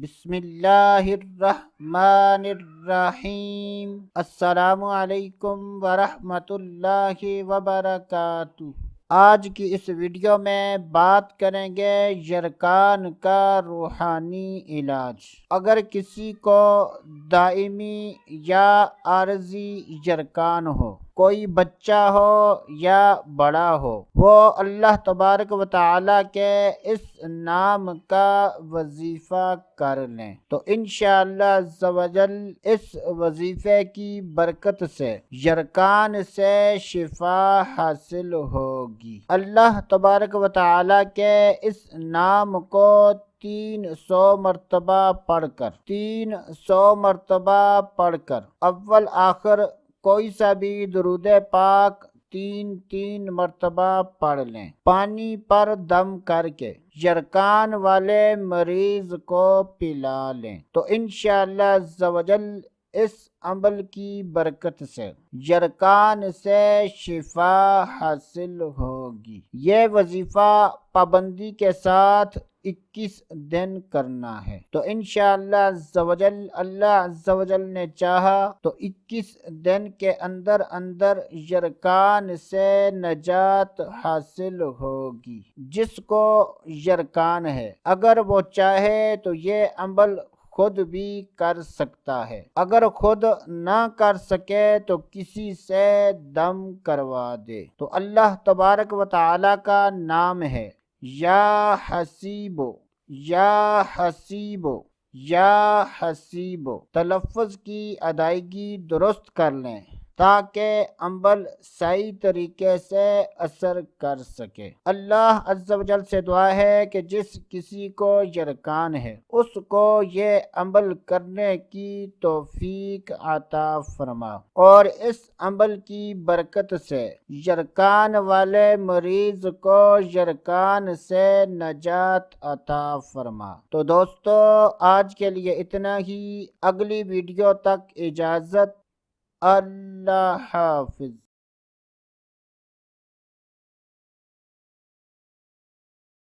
بسم اللہ الرحمن الرحیم۔ السلام علیکم ورحمۃ اللہ وبرکاتہ۔ آج کی اس ویڈیو میں بات کریں گے یرکان کا روحانی علاج۔ اگر کسی کو دائمی یا عارضی یرکان ہو، کوئی بچہ ہو یا بڑا ہو، وہ اللہ تبارک و تعالیٰ کے اس نام کا وظیفہ کر لیں تو انشاءاللہ عز و جل اس وظیفے کی برکت سے یرکان سے شفا حاصل ہوگی۔ اللہ تبارک و تعالیٰ کے اس نام کو 300 مرتبہ پڑھ کر اول آخر کوئی سا بھی درود پاک 3 مرتبہ پڑھ لیں، پانی پر دم کر کے یرکان والے مریض کو پلا لیں تو انشاءاللہ عز و جل اس عمل کی برکت سے یرکان سے شفا حاصل ہوگی۔ یہ وظیفہ پابندی کے ساتھ 21 دن کرنا ہے تو انشاءاللہ عز و جل اللہ عز و جل نے چاہا تو 21 دن کے اندر یرکان سے نجات حاصل ہوگی۔ جس کو یرکان ہے اگر وہ چاہے تو یہ عمل خود بھی کر سکتا ہے، اگر خود نہ کر سکے تو کسی سے دم کروا دے تو اللہ تبارک و تعالیٰ کا نام ہے یا حسیبو یا حسیبو یا حسیبو۔ تلفظ کی ادائیگی درست کر لیں تاکہ عمل صحیح طریقے سے اثر کر سکے۔ اللہ عز و جل سے دعا ہے کہ جس کسی کو یرکان ہے اس کو یہ عمل کرنے کی توفیق عطا فرما اور اس عمل کی برکت سے یرکان والے مریض کو یرکان سے نجات عطا فرما۔ تو دوستو آج کے لیے اتنا ہی، اگلی ویڈیو تک اجازت، اللہ حافظ۔